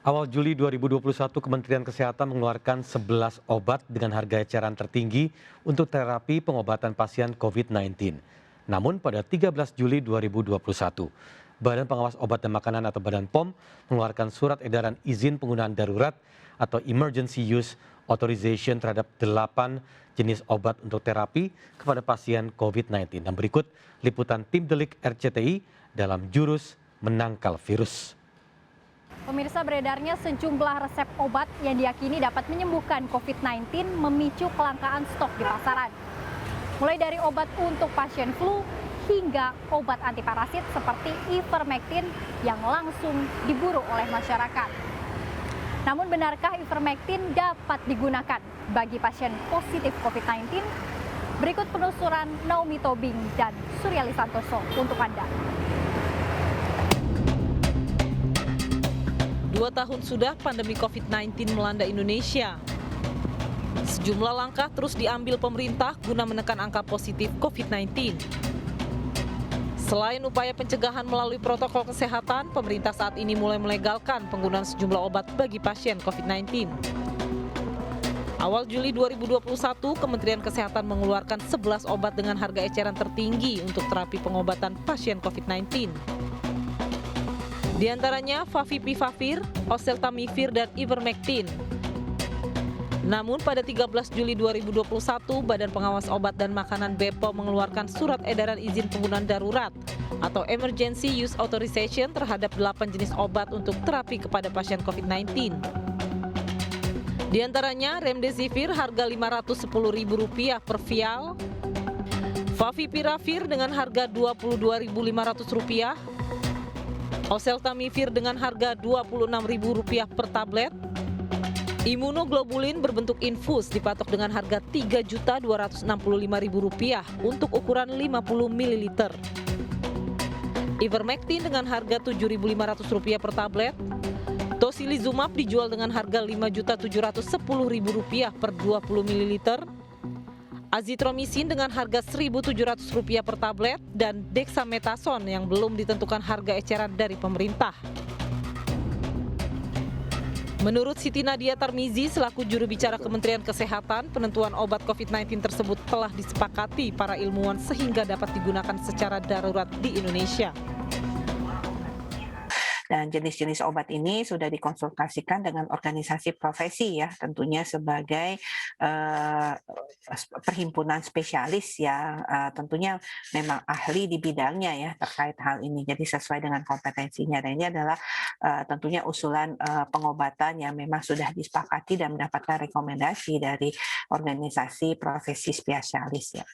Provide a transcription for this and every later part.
Awal Juli 2021, Kementerian Kesehatan mengeluarkan 11 obat dengan harga eceran tertinggi untuk terapi pengobatan pasien COVID-19. Namun pada 13 Juli 2021, Badan Pengawas Obat dan Makanan atau Badan POM mengeluarkan surat edaran izin penggunaan darurat atau Emergency Use Authorization terhadap 8 jenis obat untuk terapi kepada pasien COVID-19. Dan berikut liputan tim Delik RCTI dalam jurus menangkal virus. Pemirsa, beredarnya sejumlah resep obat yang diyakini dapat menyembuhkan COVID-19 memicu kelangkaan stok di pasaran. Mulai dari obat untuk pasien flu hingga obat antiparasit seperti ivermectin yang langsung diburu oleh masyarakat. Namun benarkah ivermectin dapat digunakan bagi pasien positif COVID-19? Berikut penelusuran Naomi Tobing dan Suryali Santoso untuk Anda. 2 tahun sudah pandemi COVID-19 melanda Indonesia. Sejumlah langkah terus diambil pemerintah guna menekan angka positif COVID-19. Selain upaya pencegahan melalui protokol kesehatan, pemerintah saat ini mulai melegalkan penggunaan sejumlah obat bagi pasien COVID-19. Awal Juli 2021, Kementerian Kesehatan mengeluarkan 11 obat dengan harga eceran tertinggi untuk terapi pengobatan pasien COVID-19. Di antaranya Favipiravir, Oseltamivir, dan Ivermectin. Namun pada 13 Juli 2021, Badan Pengawas Obat dan Makanan BPOM mengeluarkan surat edaran izin penggunaan darurat atau Emergency Use Authorization terhadap 8 jenis obat untuk terapi kepada pasien COVID-19. Di antaranya Remdesivir harga Rp510.000 per vial, Favipiravir dengan harga Rp22.500, Oseltamivir dengan harga Rp26.000 per tablet, imunoglobulin berbentuk infus dipatok dengan harga Rp3.265.000 untuk ukuran 50 ml, Ivermectin dengan harga Rp7.500 per tablet, Tocilizumab dijual dengan harga Rp5.710.000 per 20 ml, Azithromycin dengan harga Rp1.700 per tablet, dan Dexamethasone yang belum ditentukan harga eceran dari pemerintah. Menurut Siti Nadia Tarmizi selaku juru bicara Kementerian Kesehatan, penentuan obat COVID-19 tersebut telah disepakati para ilmuwan sehingga dapat digunakan secara darurat di Indonesia. Dan jenis-jenis obat ini sudah dikonsultasikan dengan organisasi profesi ya, tentunya sebagai perhimpunan spesialis yang tentunya memang ahli di bidangnya ya terkait hal ini. Jadi sesuai dengan kompetensinya. Dan ini adalah tentunya usulan pengobatan yang memang sudah disepakati dan mendapatkan rekomendasi dari organisasi profesi spesialis ya.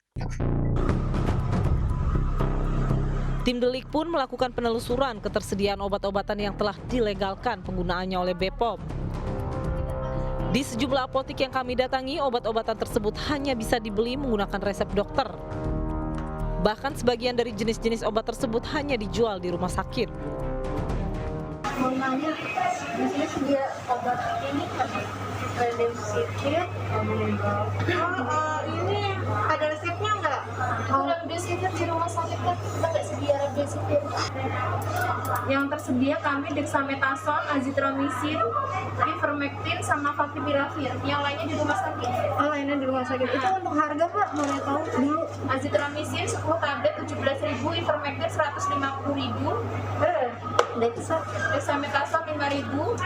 Tim Delik pun melakukan penelusuran ketersediaan obat-obatan yang telah dilegalkan penggunaannya oleh BPOM. Di sejumlah apotik yang kami datangi, obat-obatan tersebut hanya bisa dibeli menggunakan resep dokter. Bahkan sebagian dari jenis-jenis obat tersebut hanya dijual di rumah sakit. Namanya di sini sedia obat ini Remdesivir. Ini ada resepnya nggak? Remdesivir di rumah sakit kan nggak sedia Remdesivir. Yang tersedia kami Dexamethasone, Azithromycin, Ivermectin, sama Favipiravir. Yang lainnya di rumah sakit. Oh, lainnya di rumah sakit. Itu untuk harga Pak, boleh tahu dulu? Azithromycin 10 tablet 17.000, Ivermectin 150.000. Dexamethasone 5.000.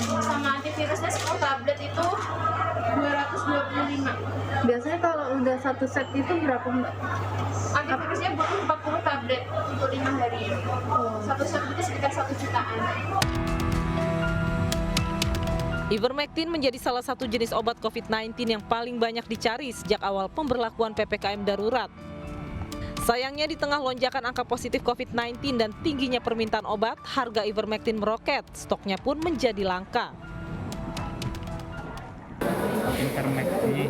Sama antivirusnya 10 tablet itu 225. Biasanya kalau udah satu set itu berapa Mbak? Antivirusnya butuh 40 tablet untuk 5 hari. Satu set itu sekitar 1 jutaan. Ivermectin menjadi salah satu jenis obat COVID-19 yang paling banyak dicari sejak awal pemberlakuan PPKM darurat. Sayangnya di tengah lonjakan angka positif COVID-19 dan tingginya permintaan obat, harga Ivermectin meroket, stoknya pun menjadi langka. Ivermectin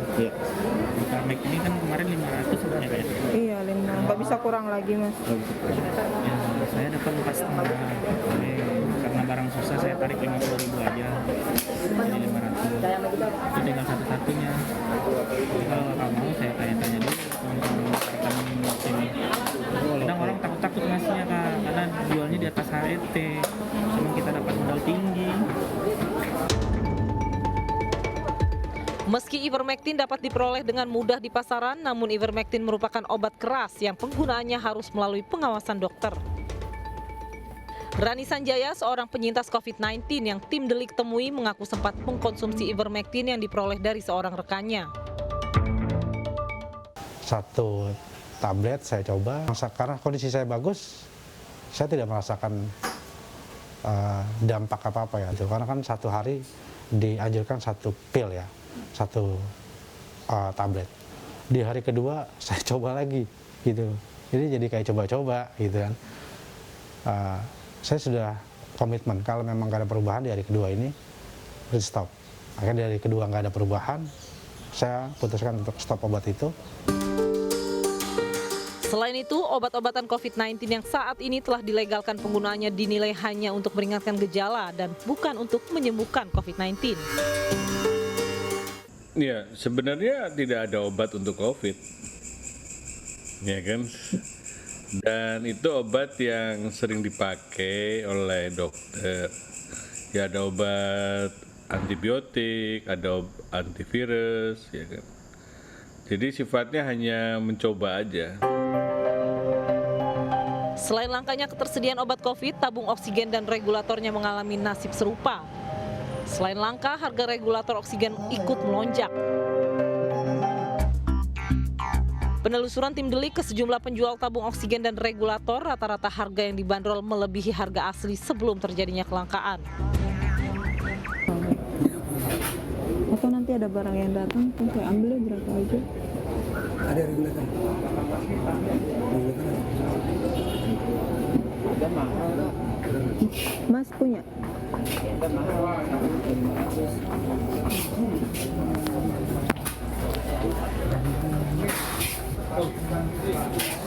ini kan kemarin 500 sebenarnya kayak. Iya, 5. Nggak bisa kurang lagi Mas. Ya, saya dapat 4,5. Karena barang susah saya tarik 50.000 aja. Jadi 500. Itu tinggal satu-satunya. Jadi kalau nggak mau saya tanya-tanya dulu teman-teman sini. Kadang orang takut-takut ngasihnya Kak, karena jualnya di atas HET. Cuma kita dapat modal tinggi. Meski ivermectin dapat diperoleh dengan mudah di pasaran, namun ivermectin merupakan obat keras yang penggunaannya harus melalui pengawasan dokter. Rani Sanjaya, seorang penyintas COVID-19 yang tim delik temui, mengaku sempat mengkonsumsi ivermectin yang diperoleh dari seorang rekannya. Satu tablet saya coba, karena kondisi saya bagus, saya tidak merasakan dampak apa-apa ya. Karena kan satu hari dianjurkan satu pil ya, satu tablet. Di hari kedua saya coba lagi gitu. Jadi kayak coba-coba gitu kan. Saya sudah komitmen kalau memang nggak ada perubahan di hari kedua ini, stop. Akhirnya di hari kedua nggak ada perubahan, saya putuskan untuk stop obat itu. Selain itu, obat-obatan COVID-19 yang saat ini telah dilegalkan penggunaannya dinilai hanya untuk meringankan gejala dan bukan untuk menyembuhkan COVID-19. Ya, sebenarnya tidak ada obat untuk COVID, ya kan? Dan itu obat yang sering dipakai oleh dokter. Ya, ada obat antibiotik, ada antivirus, ya kan? Jadi sifatnya hanya mencoba aja. Selain langkanya ketersediaan obat COVID, tabung oksigen dan regulatornya mengalami nasib serupa. Selain langka, harga regulator oksigen ikut melonjak. Penelusuran tim delik ke sejumlah penjual tabung oksigen dan regulator, rata-rata harga yang dibanderol melebihi harga asli sebelum terjadinya kelangkaan. Atau nanti ada barang yang datang, saya ambil berapa aja? Ada regulator. Ada mahal. Mas punya? Ada mahal.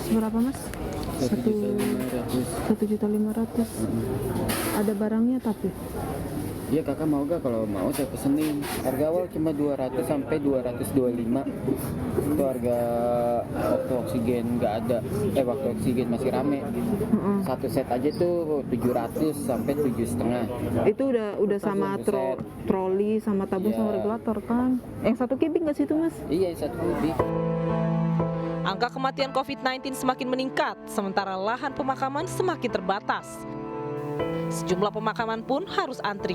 Berapa mas? 1.500.000. Ada barangnya tapi? Iya kakak mau gak? Kalau mau saya pesenin. Harga awal cuma 200 sampai 225. Itu harga waktu oksigen nggak ada. Waktu oksigen masih rame. Satu set aja tuh 700 sampai 7,5. Itu udah sama troli sama tabung sama regulator kan? Yang 1 kubik nggak sih itu mas? Iya 1 kubik. Angka kematian COVID-19 semakin meningkat, sementara lahan pemakaman semakin terbatas. Sejumlah pemakaman pun harus antri.